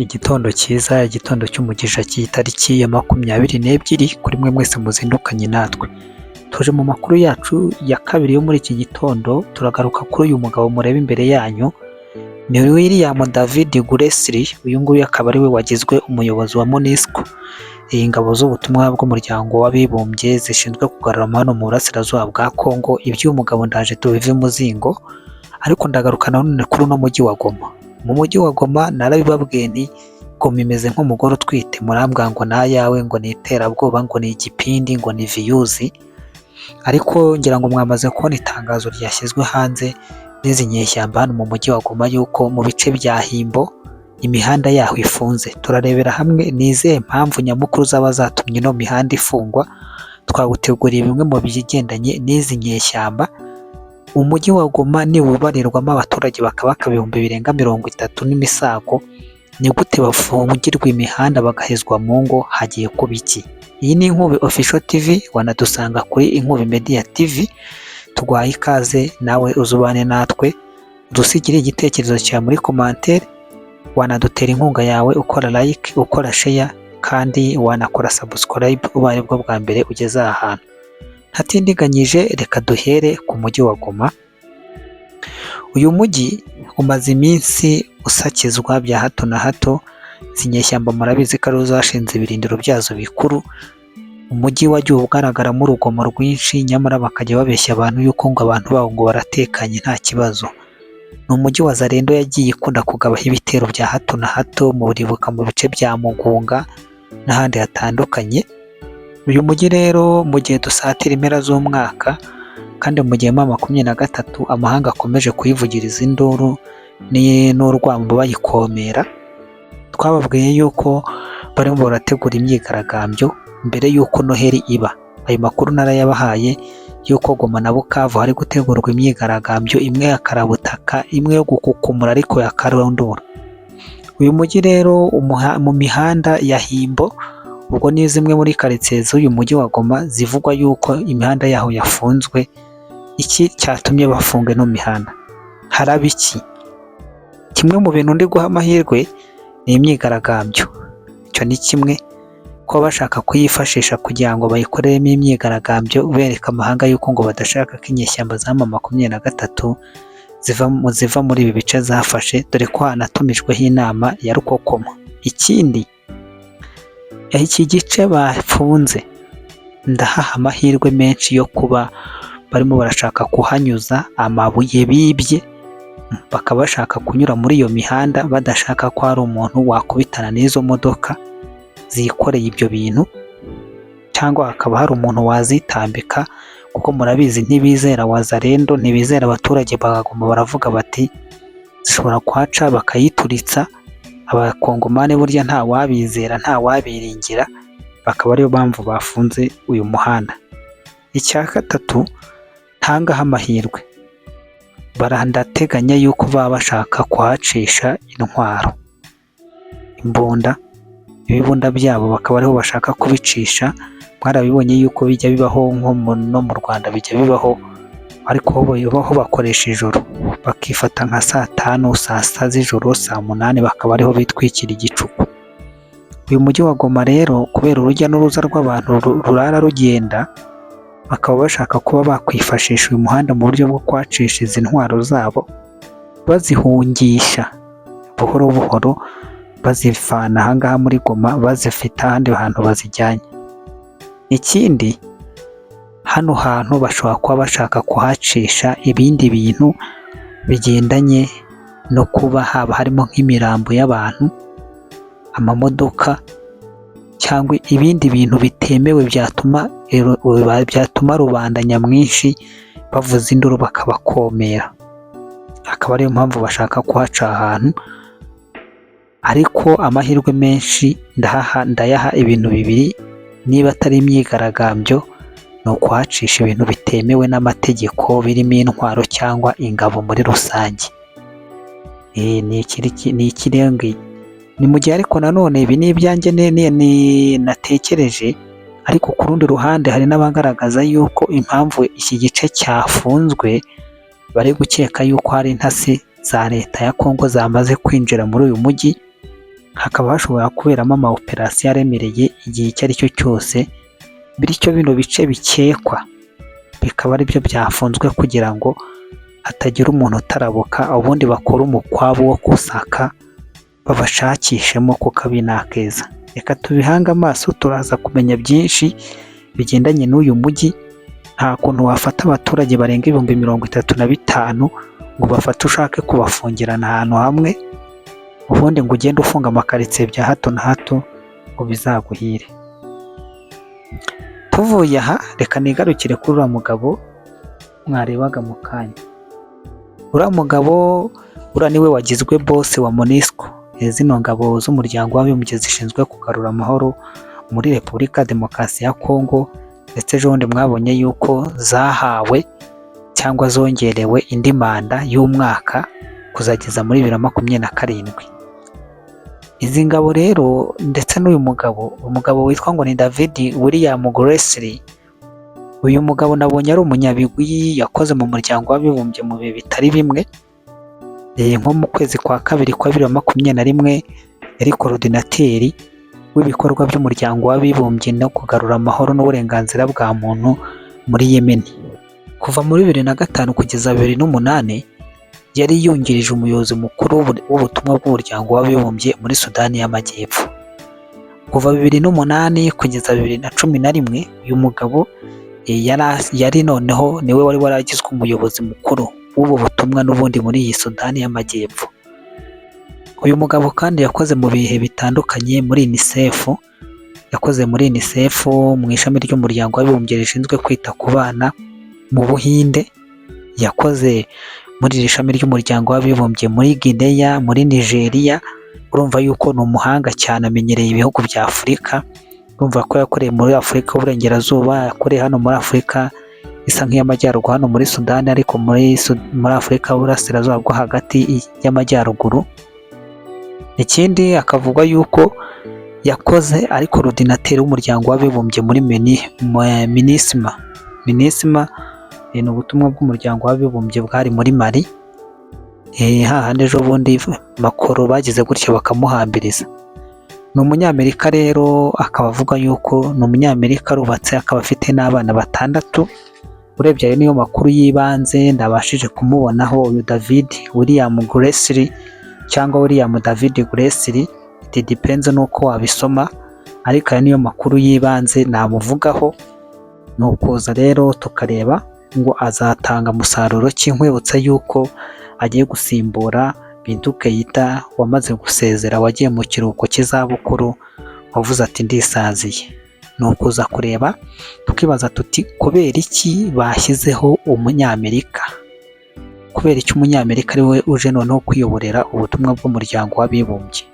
Igitondo cyiza, igitondo cy'umugisha cy'itariki ya 22 kuri mwe mwese muzindukanye natwe. Tuje mu makuru yacu ya kabiri yo muri iki gitondo, turagaruka kuri uyu mugabo mureba imbere yanyu, ni William David Guresli. Uyu nguyu akaba ari we wagizwe umuyobozi wa MONUSCO, iyi ngabo z'ubutumwa bw'umuryango w'abibumbye zishinzwe kugarura amahoro mu burasirazuba bwa Kongo. Iby'uyu mugabo ndaje tubive muzingo, ariko ndagaruka nanone kuri uno mujyi wa Goma. Mu mujyi wa Goma narabibabwiye nti Goma imeze nk'umugore utwite, murambwa ngo nayawe, ngo ni iterabwoba, ngo ni igipindi, ngo ni viyuzi. Ariko ngira ngo mwamaze kubona itangazo ryashyizwe hanze n'izi nyeshyamba hano mu mujyi wa Goma yuko mu bice bya Himbo imihanda yaho ifunze. Turarebera hamwe ni izihe mpamvu nyamukuru zaba zatumye ino mihanda ifungwa. Twaguteguriye bimwe mu bigendanye n'izi nyeshyamba. Umujyi wa Goma ni ubarirwamo abaturage bakabaka ibihumbi birenga 30 n'imisago. Ni gute bafungirwa imihanda bagahezwa mu ngo? Hagiye kuba iki? Iyi ni Inkubi Official TV, wanadusanga kuri Inkubi Media TV. Tugwaye ikaze, nawe uzubane natwe, dusigire igitekerezo cyawe muri commentaire, wanadutera inkunga yawe ukora like, ukora share, kandi wanakora subscribe ubaye bwo bwa mbere ugeze aha hantu. Ntatindiganyije, reka duhere ku mujyi wa Goma. Uyu mujyi umaze iminsi usakizwa bya hato na hato. Zinyeshyamba murabizi ko ari zashinze ibirindiro byazo bikuru. Umujyi wagiye ugaragaramo urugomo rwinshi, nyamara bakajya babeshya abantu yuko ngo abantu bawo ngo baratekanye nta kibazo. Ni umujyi wa Zarendo yagiye ikunda kugabaho ibitero bya hato na hato, muribuka mu bice bya Mugunga n'ahandi hatandukanye. Uyu mujyi rero mu gihe dusatira impera z'umwaka, kandi mu gihe 2023 amahanga akomeje kuyivugiriza induru n'urwambo bayikomera, twababwiye yuko barimo barategura imyigaragambyo mbere yuko Noheli iba. Ayo makuru narayabahaye yuko Goma na Bukavu hari gutegurwa imyigaragambyo, imwe ya karabutaka, imwe yo gukukumura ariko ya karondura. Uyu mujyi rero mu mihanda ya Himbo, ubwo ni zimwe muri quartiers z'uyu mujyi wa Goma zivugwa yuko imihanda yaho yafunzwe. Iki cyatumye bafunga no mihanda? Haraba iki? Kimwe mu bintu ndi guha amahirwe ni imyigaragambyo. Icyo ni kimwe ko bashaka kuyifashisha kugira ngo bayikoreremo imyigaragambyo, bereka amahanga yuko ngo badashaka ko inyeshyamba za 2023 ziva muri ibi bice zafashe, dore ko hanatumijweho inama ya Rukokoma. Ikindi, iki gice bafunze ndahaha amahirwe menshi yo kuba barimo barashaka kuhanyuza amabuye bibye, bakaba bashaka kunyura muri iyo mihanda badashaka ko hari umuntu wakubitana n'izo modoka zikoreye ibyo bintu, cyangwa hakaba hari umuntu wazitambika, kuko murabizi ntibizera Wazarendo, ntibizera abaturage bagagoma, baravuga bati zishobora kuhaca bakayituritsa. Abakongomane burya nta wabizera, nta wabiringira, bakaba ariyo mpamvu bafunze uyu muhanda. Icya gatatu, ntangaho amahirwe, barandateganya yuko baba bashaka kuhacisha intwaro, imbunda, ibibunda byabo bakaba ariho bashaka kubicisha. Mwarabibonye yuko bijya bibaho nko no mu Rwanda bijya bibaho, ariko ho bakoresha ijoro, bakifata nka saa 5, saa 6 z'ijoro, saa 8 bakaba ariho bitwikira igicuku. Uyu mujyi wa Goma rero kubera urujya n'uruza rw'abantu rurara rugenda, bakaba bashaka kuba bakwifashisha uyu muhanda mu buryo bwo kwacisha izi ntwaro zabo, bazihungisha buhoro buhoro, bazivana ahangaha muri Goma bazifite ahandi hantu bazijyanye. Ikindi, hano hantu bashobora kuba bashaka kuhacisha ibindi bintu bigendanye no kuba haba harimo nk'imirambo y'abantu, amamodoka, cyangwa ibindi bintu bitemewe byatuma rubanda nyamwinshi bavuza induru bakabakomera. Akaba ariyo mpamvu bashaka kuhaca ahantu, ariko amahirwe menshi ndayaha ibintu bibiri. Niba atari imyigaragambyo, ni ukuhacisha ibintu bitemewe n'amategeko, birimo intwaro cyangwa ingabo muri rusange. Ni ikirenga. Ni mu gihe ariko nanone ibi ni ibyanjye natekereje, ariko ku rundi ruhande hari n'abagaragaza yuko impamvu iki gice cyafunzwe bari gukeka yuko hari intasi za leta ya Kongo zamaze kwinjira muri uyu mujyi, hakaba hashobora kuberamo ama operasiyo aremereye igihe icyo ari cyo cyose, bityo bino bice bikekwa bikaba ari byo byafunzwe kugira ngo hatagira umuntu utarabuka, ubundi bakora umukwabo wo gusaka babashakishemo ku kabi n'akeza. Reka tubihange amaso, turaza kumenya byinshi bigendanye n'uyu mujyi. Nta kuntu wafata abaturage barenga 35,000 ngo bafate ushake kubafungirana ahantu hamwe, ubundi ngo ugende ufunga amakaritsiye bya hato na hato ngo bizaguhire. Tuvuye aha, reka nigarukire kuri uriya mugabo mwarebaga mu kanya. Uriya mugabo niwe wagizwe boss wa MONUSCO, zino ngabo z'umuryango w'abibumbye zishinzwe kugarura amahoro muri Repubulika Demokarasi ya Kongo, ndetse ejo bundi mwabonye yuko zahawe cyangwa zongerewe indi manda y'umwaka kuzageza muri 2027. Izi ngabo rero ndetse n'uyu umugabo witwa ngo ni David William Gressley. Uyu mugabo nabonye ari umunyabigwi, yakoze mu muryango w'abibumbye mu bihe bitari bimwe. Nko mu kwezi kwa kabiri kwa 2021 yari korodinateri w'ibikorwa by'umuryango w'abibumbye no kugarura amahoro n'uburenganzira bwa muntu muri Yemen. Kuva muri 2005 kugeza 2008 yari yungirije umuyobozi mukuru w'ubutumwa bw'umuryango w'abibumbye muri Sudani y'Amajyepfo. Kuva 2008 kugeza 2011 uyu mugabo yari noneho niwe wari waragizwe umuyobozi mukuru w'ubu butumwa n'ubundi muri iyi Sudani y'Amajyepfo. Uyu mugabo kandi yakoze mu bihe bitandukanye muri UNICEF, yakoze muri UNICEF mu ishami ry'umuryango w'abibumbye rishinzwe kwita ku bana mu Buhinde, yakoze muri iri shami ry'umuryango w'abibumbye muri Guinea, muri Nigeria. Urumva yuko ni umuhanga cyane, amenyereye ibihugu bya Afurika. Urumva ko yakoreye muri Afurika y'Uburengerazuba, yakoreye hano muri Afurika isa nk'iy'Amajyaruguru hano muri Sudani, ariko muri Afurika y'Uburasirazuba bwo hagati y'Amajyaruguru. Ikindi akavugwa yuko yakoze ari korodinateri w'umuryango w'abibumbye muri MINUSMA. MINUSMA ni ubutumwa bw'umuryango w'abibumbye bwari muri Mali. Hahandi ejo bundi makoro bagize gutya bakamuhambiriza. Ni umunyamerika rero, akaba avuga yuko ni umunyamerika arubatse, akaba afite n'abana 6. Urebye ayo niyo makuru y'ibanze ndabashije kumubonaho. Uyu David William Gressley cyangwa William David Gressley, it depends nuko wabisoma, ariko ayo niyo makuru y'ibanze namuvugaho. Nukuza rero tukareba ngo azatanga umusaruro ki, nkwibutsa yuko agiye gusimbura Bintou Keita wamaze gusezera, wagiye mu kiruhuko cy'izabukuru, wavuze ati ndisaziye. Nukuza kureba tukibaza tuti kubera iki bashyizeho umunyamerika, kubera iki umunyamerika ari we uje noneho kwiyoborera ubutumwa bw'umuryango w'abibumbye.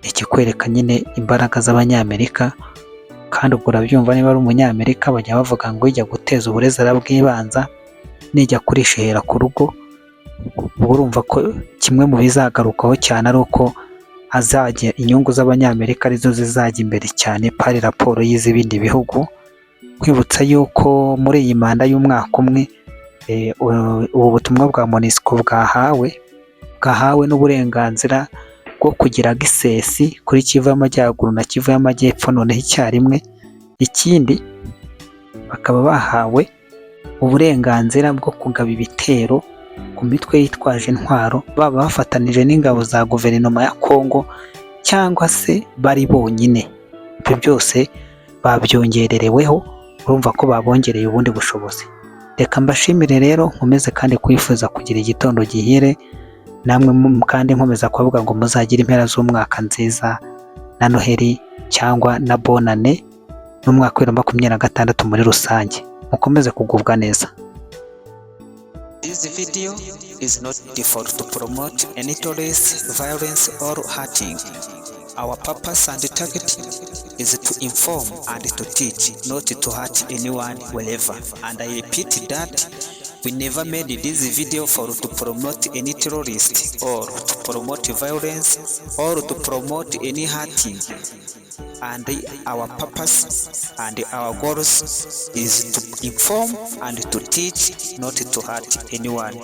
Ikikwereka nyine imbaraga z'abanyamerika, kandi ubwo urabyumva niba ari umunyamerika bajya bavuga ngo ijya guteza uburezera bw'ibanza nijya kurishihera ku rugo. Urumva ko kimwe mu bizagarukaho cyane ari uko azajya inyungu z'abanyamerika arizo zizajya imbere cyane pari raporo y'izibindi bihugu. Kwibutsa yuko muri iyi manda y'umwaka umwe ubu butumwa bwa MONUSCO bwahawe n'uburenganzira bwo kugira gisesi kuri Kivu y'Amajyaruguru na Kivu y'Amajyepfo noneho icyarimwe. Ikindi bakaba bahawe uburenganzira bwo kugaba ibitero ku mitwe yitwaje intwaro, baba bafatanije n'ingabo za guverinoma ya Kongo cyangwa se bari bonyine. Ibyo byose babyongerereweho, urumva ko babongereye ubundi bushobozi. Reka mbashimire rero, nkomeze kandi kwifuza kugira igitondo gihire namwe, kandi nkomeza kuvuga ngo muzagire impera z'umwaka nziza na Noheli cyangwa na Bonane n'umwaka wa 2026 muri rusange. Mukomeze kugubwa neza. This video is not default to promote any terrorist, violence or hurting. Our purpose and target is to inform and to teach, not to hurt anyone wherever. And I repeat that we never made this video to promote any terrorist or to promote violence or to promote any hurting. And our purpose and our goals is to inform and to teach, not to hurt anyone.